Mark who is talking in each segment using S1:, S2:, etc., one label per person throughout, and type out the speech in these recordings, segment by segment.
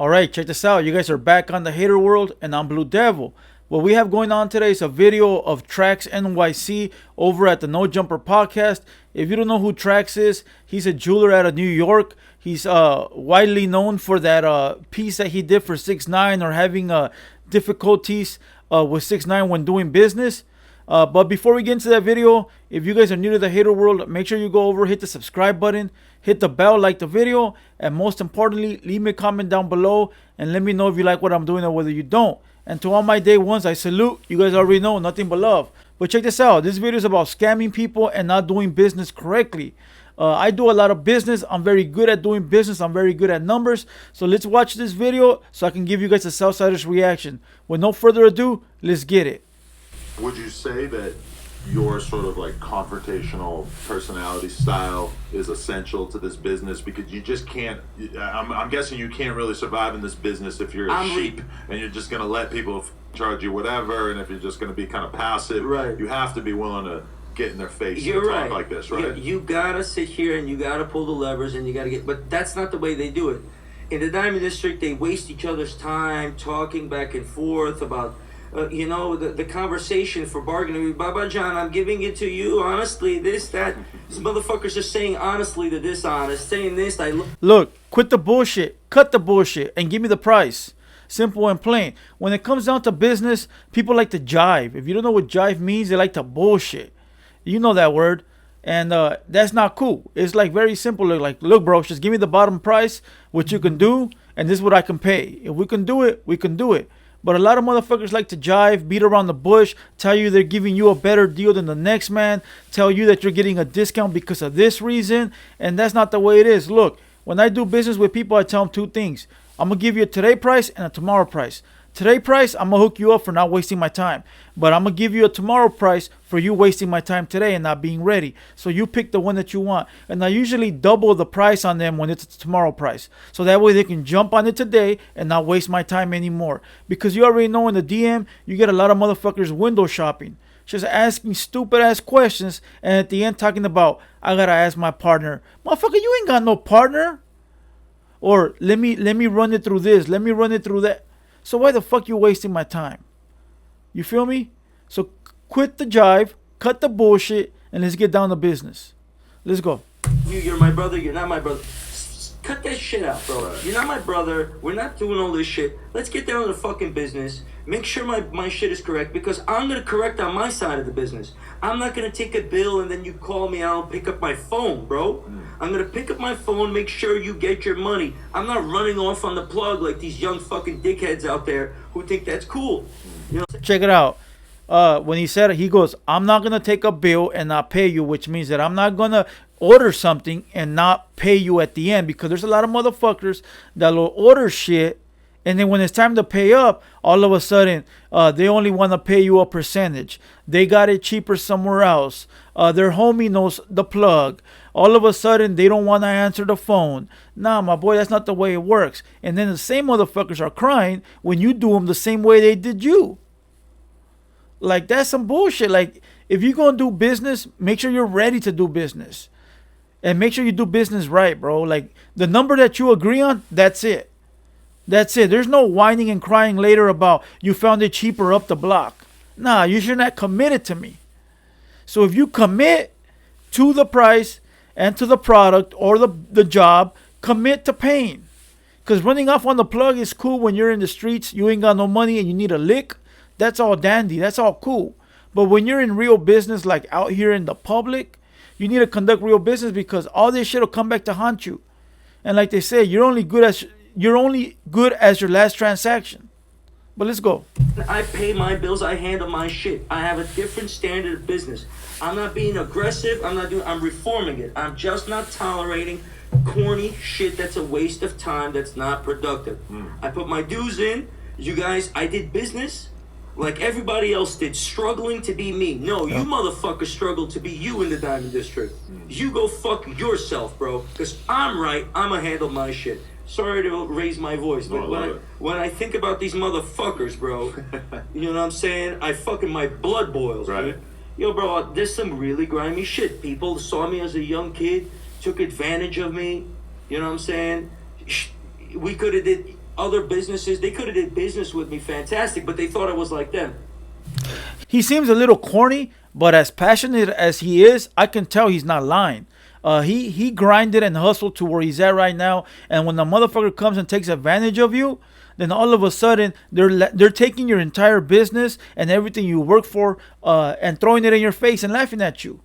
S1: Alright, check this out. You guys are back on the Hater World, and I'm Blue Devil. What we have going on today is a video of Trax NYC over at the NoJumper podcast. If you don't know who Trax is, he's a jeweler out of New York. He's widely known for that piece that he did for 6ix9ine, or having difficulties with 6ix9ine when doing business. But before we get into that video, if you guys are new to the Hater World, make sure you go over, hit the subscribe button, hit the bell, like the video, and most importantly, leave me a comment down below and let me know if you like what I'm doing or whether you don't. And to all my day ones, I salute. You guys already know, nothing but love. But check this out. This video is about scamming people and not doing business correctly. I do a lot of business. I'm very good at doing business. I'm very good at numbers. So let's watch this video so I can give you guys a Southsider's reaction. With no further ado, let's get it.
S2: Would you say that your sort of like confrontational personality style is essential to this business? Because you just can't, I'm guessing you can't really survive in this business if you're a sheep and you're just going to let people charge you whatever, and if you're just going to be kind of passive.
S3: Right.
S2: You have to be willing to get in their face
S3: You're
S2: and
S3: right.
S2: talk like this, right?
S3: You gotta sit here and you gotta pull the levers and you gotta get, but that's not the way they do it. In the Diamond District, they waste each other's time talking back and forth about the conversation for bargaining. Baba John, I'm giving it to you honestly, this, that. These motherfuckers are saying honestly to dishonest, saying this.
S1: Look, quit the bullshit, cut the bullshit, and give me the price. Simple and plain. When it comes down to business, people like to jive. If you don't know what jive means, they like to bullshit. You know that word. And that's not cool. It's like very simple. Like, look, bro, just give me the bottom price, what you can do, and this is what I can pay. If we can do it, we can do it. But a lot of motherfuckers like to jive, beat around the bush, tell you they're giving you a better deal than the next man, tell you that you're getting a discount because of this reason, and that's not the way it is. Look, when I do business with people, I tell them two things. I'm going to give you a today price and a tomorrow price. Today price, I'm going to hook you up for not wasting my time. But I'm going to give you a tomorrow price for you wasting my time today and not being ready. So you pick the one that you want. And I usually double the price on them when it's a tomorrow price. So that way they can jump on it today and not waste my time anymore. Because you already know in the DM, you get a lot of motherfuckers window shopping. Just asking stupid ass questions. And at the end talking about, I got to ask my partner. Motherfucker, you ain't got no partner. Or let me run it through this. Let me run it through that. So why the fuck you wasting my time? You feel me? So quit the jive, cut the bullshit, and let's get down to business. Let's go.
S3: You're my brother, you're not my brother. Cut that shit out, bro. Right. You're not my brother. We're not doing all this shit. Let's get down to the fucking business. Make sure my shit is correct, because I'm going to correct on my side of the business. I'm not going to take a bill and then you call me, I'll pick up my phone, bro. I'm going to pick up my phone, make sure you get your money. I'm not running off on the plug like these young fucking dickheads out there who think that's cool. You know?
S1: Check it out. When he said it, he goes, I'm not going to take a bill and not pay you, which means that I'm not going to order something and not pay you at the end, because there's a lot of motherfuckers that will order shit, and then when it's time to pay up, all of a sudden, they only want to pay you a percentage. They got it cheaper somewhere else. Their homie knows the plug. All of a sudden, they don't want to answer the phone. Nah, my boy, that's not the way it works. And then the same motherfuckers are crying when you do them the same way they did you. Like, that's some bullshit. Like, if you're going to do business, make sure you're ready to do business. And make sure you do business right, bro. Like, the number that you agree on, that's it. That's it. There's no whining and crying later about you found it cheaper up the block. Nah, you're not committed to me. So if you commit to the price and to the product or the job, commit to paying. Because running off on the plug is cool when you're in the streets, you ain't got no money and you need a lick. That's all dandy. That's all cool. But when you're in real business, like out here in the public, you need to conduct real business, because all this shit will come back to haunt you. And like they say, you're only good as your last transaction. But let's go.
S3: I pay my bills. I handle my shit. I have a different standard of business. I'm not being aggressive. I'm reforming it. I'm just not tolerating corny shit that's a waste of time, that's not productive. I put my dues in. You guys, I did business like everybody else did, struggling to be me. No, you motherfuckers struggle to be you in the Diamond District. You go fuck yourself, bro, because I'm right. I'm gonna handle my shit. Sorry to raise my voice, but when I think about these motherfuckers, bro, you know what I'm saying? My blood boils, right? Dude. Yo, bro, there's some really grimy shit. People saw me as a young kid, took advantage of me. You know what I'm saying? We could have did other businesses, they could have did business with me fantastic, but they thought I was like them.
S1: He seems a little corny, but as passionate as he is, I can tell he's not lying. He grinded and hustled to where he's at right now. And when the motherfucker comes and takes advantage of you, then all of a sudden they're taking your entire business and everything you work for and throwing it in your face and laughing at you.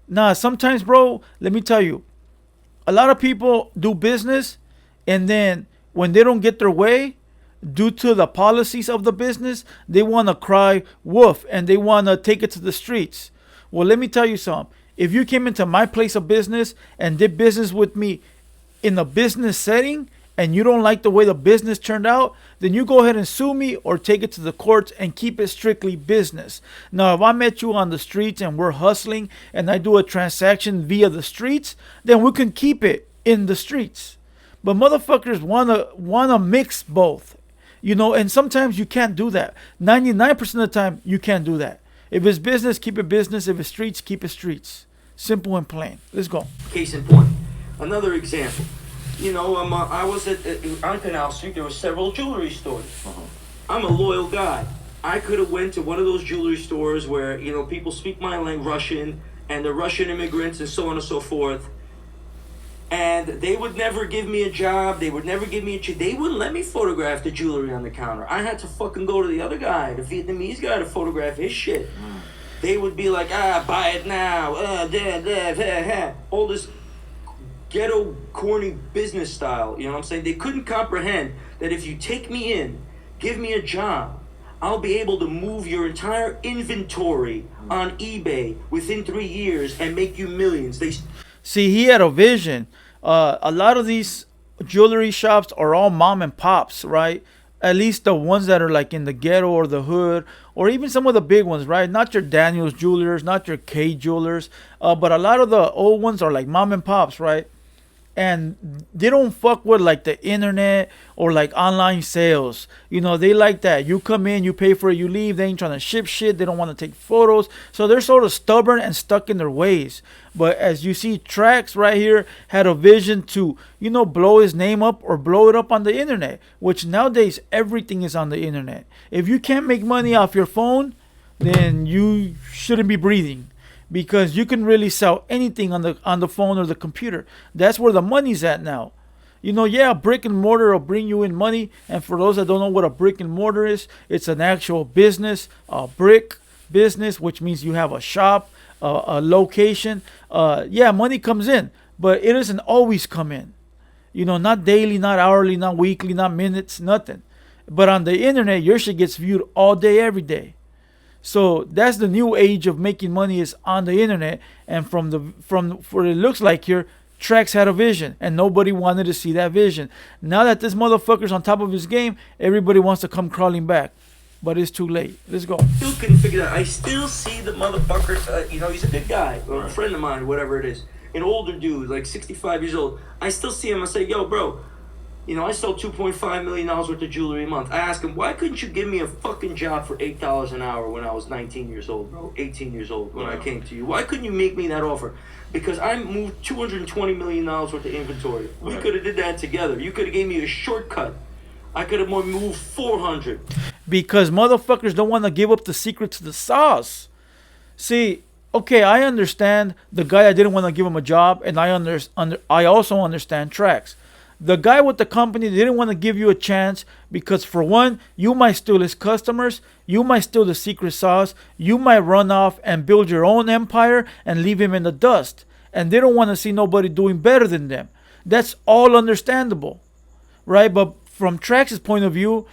S1: Nah, sometimes, bro, let me tell you, a lot of people do business, and then when they don't get their way due to the policies of the business, they want to cry wolf and they want to take it to the streets. Well, let me tell you something. If you came into my place of business and did business with me in a business setting and you don't like the way the business turned out, then you go ahead and sue me or take it to the courts and keep it strictly business. Now, if I met you on the streets and we're hustling and I do a transaction via the streets, then we can keep it in the streets. But motherfuckers wanna mix both, you know, and sometimes you can't do that. 99% of the time, you can't do that. If it's business, keep it business. If it's streets, keep it streets. Simple and plain. Let's go.
S3: Case in point. Another example. You know, I was on Canal Street. There were several jewelry stores. I'm a loyal guy. I could have went to one of those jewelry stores where, you know, people speak my language, Russian, and they're Russian immigrants and so on and so forth. And they would never give me a job. They would never give me they wouldn't let me photograph the jewelry on the counter. I had to fucking go to the other guy, the Vietnamese guy, to photograph his shit. They would be like, buy it now. All this ghetto, corny business style. You know what I'm saying? They couldn't comprehend that if you take me in, give me a job, I'll be able to move your entire inventory on eBay within 3 years and make you millions.
S1: See, he had a vision. A lot of these jewelry shops are all mom and pops, right? At least the ones that are like in the ghetto or the hood, or even some of the big ones, right? Not your Daniel's Jewelers, not your K Jewelers, but a lot of the old ones are like mom and pops, right? And they don't fuck with like the internet or like online sales. You know, they like that. You come in, you pay for it, you leave. They ain't trying to ship shit. They don't want to take photos. So they're sort of stubborn and stuck in their ways. But as you see, Trax right here had a vision to, you know, blow his name up or blow it up on the internet, which nowadays everything is on the internet. If you can't make money off your phone, then you shouldn't be breathing. Because you can really sell anything on the phone or the computer. That's where the money's at now. You know, yeah, brick and mortar will bring you in money. And for those that don't know what a brick and mortar is, it's an actual business, a brick business, which means you have a shop, a location. Yeah, money comes in, but it doesn't always come in. You know, not daily, not hourly, not weekly, not minutes, nothing. But on the internet, your shit gets viewed all day, every day. So that's the new age of making money, is on the internet. And from what it looks like here, Trax had a vision and nobody wanted to see that vision. Now that this motherfucker's on top of his game, everybody wants to come crawling back. But it's too late. Let's go.
S3: Still couldn't figure that. I still see the motherfucker, you know, he's a good guy, or a friend of mine, whatever it is. An older dude, like 65 years old. I still see him. I say, yo, bro, you know, I sell $2.5 million worth of jewelry a month. I ask him, why couldn't you give me a fucking job for $8 an hour when I was 19 years old, bro? 18 years old when I came to you. Why couldn't you make me that offer? Because I moved $220 million worth of inventory. We could have did that together. You could have gave me a shortcut. I could have moved 400. Because
S1: motherfuckers don't want to give up the secret to the sauce. See, okay, I understand the guy that didn't want to give him a job, and I also understand Trax. The guy with the company didn't want to give you a chance because, for one, you might steal his customers, you might steal the secret sauce, you might run off and build your own empire and leave him in the dust. And they don't want to see nobody doing better than them. That's all understandable, right? But from Trax's point of view,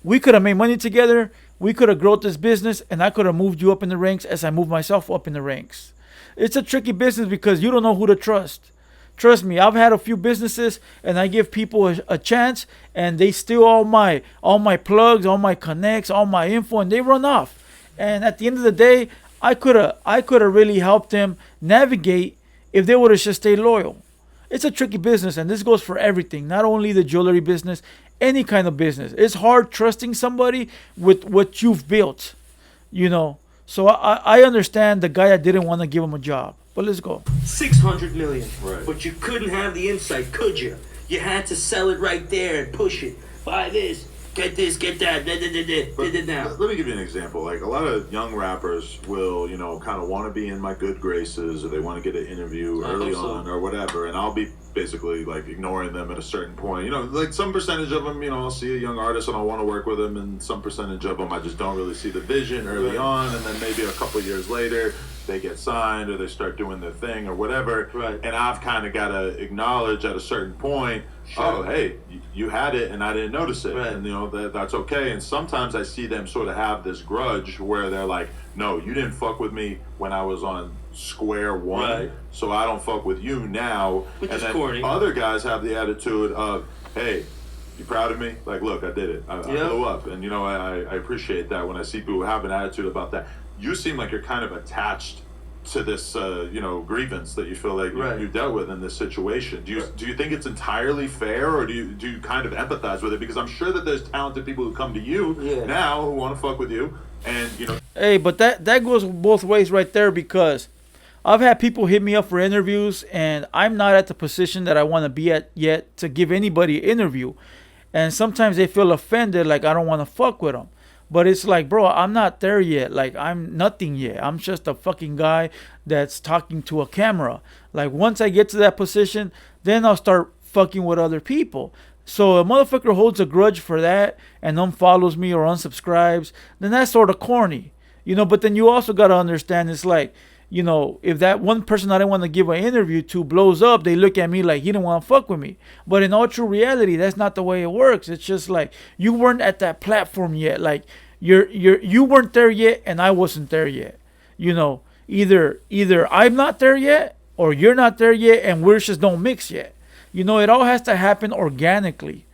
S1: we could have made money together, we could have grown this business, and I could have moved you up in the ranks as I moved myself up in the ranks. It's a tricky business because you don't know who to trust. Trust me, I've had a few businesses and I give people a chance and they steal all my plugs, all my connects, all my info, and they run off. And at the end of the day, I could have really helped them navigate if they would have just stayed loyal. It's a tricky business, and this goes for everything, not only the jewelry business, any kind of business. It's hard trusting somebody with what you've built, you know. So I understand the guy that didn't want to give him a job. But let's go.
S3: 600 million.
S2: Right.
S3: But you couldn't have the insight, could you? You had to sell it right there and push it. Buy this, get that, now.
S2: Let me give you an example. Like, a lot of young rappers will, you know, kind of want to be in my good graces, or they want to get an interview early on or whatever, and I'll be basically like ignoring them at a certain point. You know, like some percentage of them, you know, I'll see a young artist and I want to work with them, and some percentage of them I just don't really see the vision early on, and then maybe a couple of years later they get signed or they start doing their thing or whatever.
S3: Right.
S2: And I've kind of got to acknowledge at a certain point, oh, hey, you had it and I didn't notice it.
S3: Right.
S2: And, you know, that's okay. And sometimes I see them sort of have this grudge where they're like, no, you didn't fuck with me when I was on square one,
S3: Right.
S2: so I don't fuck with you now.
S3: Which
S2: and
S3: is
S2: then
S3: corny.
S2: other guys have the attitude of, hey, you proud of me? Like, look, I did it. I blew up. And, you know, I appreciate that when I see people who have an attitude about that. You seem like you're kind of attached to this, you know, grievance that you feel like you dealt with in this situation. Do you think it's entirely fair, or do you kind of empathize with it? Because I'm sure that there's talented people who come to you now who want to fuck with you, and, you know.
S1: Hey, but that goes both ways right there, because I've had people hit me up for interviews, and I'm not at the position that I want to be at yet to give anybody an interview. And sometimes they feel offended, like I don't want to fuck with them. But it's like, bro, I'm not there yet. Like, I'm nothing yet. I'm just a fucking guy that's talking to a camera. Like, once I get to that position, then I'll start fucking with other people. So a motherfucker holds a grudge for that and unfollows me or unsubscribes, then that's sort of corny. You know, but then you also got to understand, it's like, you know, if that one person I didn't want to give an interview to blows up, they look at me like he didn't want to fuck with me. But in all true reality, that's not the way it works. It's just like you weren't at that platform yet. Like you weren't there yet, and I wasn't there yet. You know, either I'm not there yet, or you're not there yet, and we just don't mix yet. You know, it all has to happen organically.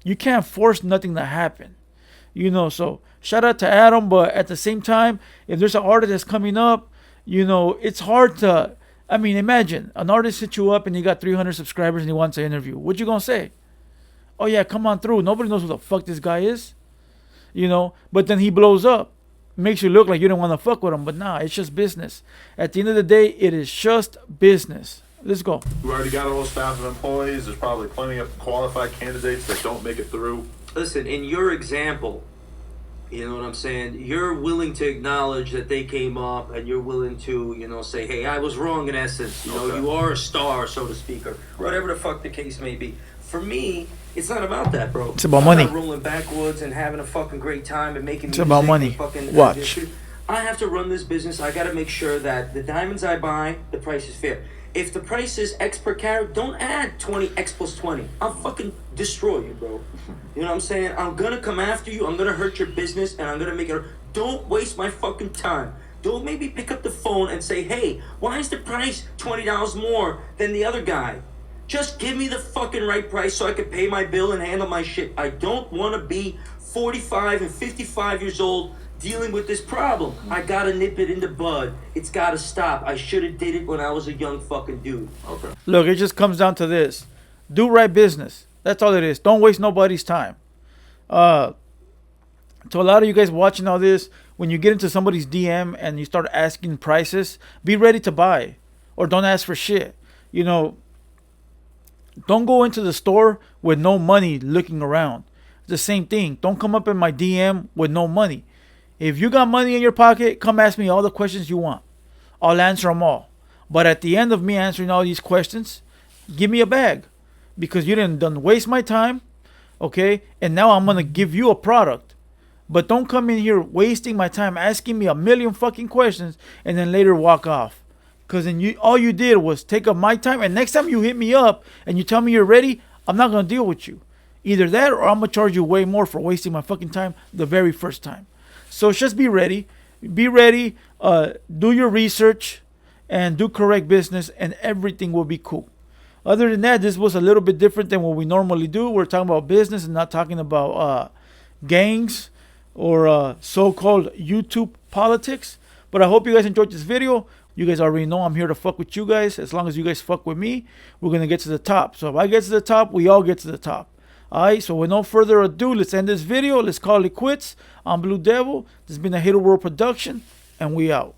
S1: You can't force nothing to happen. You know, so shout out to Adam, but at the same time, if there's an artist that's coming up, you know, it's hard to, I mean, imagine an artist hits you up and you got 300 subscribers and he wants an interview. What you gonna say? Oh yeah, come on through. Nobody knows who the fuck this guy is. You know, but then he blows up. Makes you look like you don't want to fuck with him, but nah, it's just business. At the end of the day, it is just business. Let's go.
S2: We already got a whole staff of employees. There's probably plenty of qualified candidates that don't make it through.
S3: Listen, in your example, you know what I'm saying? You're willing to acknowledge that they came up, and you're willing to, you know, say, hey, I was wrong in essence. You know, you are a star, so to speak, or whatever the fuck the case may be. For me, it's not about that, bro.
S1: It's about money.
S3: I'm not rolling backwoods and having a fucking great time and making music.
S1: It's about money.
S3: Fucking
S1: Watch.
S3: I have to run this business. I got to make sure that the diamonds I buy, the price is fair. If the price is X per carat, don't add 20 X plus 20. I'll fucking destroy you, bro. You know what I'm saying? I'm gonna come after you. I'm gonna hurt your business, and I'm gonna make it. Don't waste my fucking time. Don't maybe pick up the phone and say, hey, why is the price $20 more than the other guy? Just give me the fucking right price so I can pay my bill and handle my shit. I don't want to be 45 and 55 years old dealing with this problem. I gotta nip it in the bud. It's gotta stop. I should have did it when I was a young fucking dude.
S2: Okay.
S1: Look, it just comes down to this. Do right business. That's all it is. Don't waste nobody's time. To a lot of you guys watching all this, when you get into somebody's DM and you start asking prices, be ready to buy, or don't ask for shit. You know, don't go into the store with no money looking around. It's the same thing. Don't come up in my DM with no money. If you got money in your pocket, come ask me all the questions you want. I'll answer them all. But at the end of me answering all these questions, give me a bag. Because you didn't waste my time, okay? And now I'm going to give you a product. But don't come in here wasting my time asking me a million fucking questions and then later walk off. Because then all you did was take up my time. And next time you hit me up and you tell me you're ready, I'm not going to deal with you. Either that, or I'm going to charge you way more for wasting my fucking time the very first time. So just be ready. Be ready. Do your research and do correct business, and everything will be cool. Other than that, this was a little bit different than what we normally do. We're talking about business and not talking about gangs or so-called YouTube politics. But I hope you guys enjoyed this video. You guys already know I'm here to fuck with you guys. As long as you guys fuck with me, we're going to get to the top. So if I get to the top, we all get to the top. Alright, so with no further ado, let's end this video. Let's call it quits. I'm Blue Devil. This has been a TheHaterWorld production, and we out.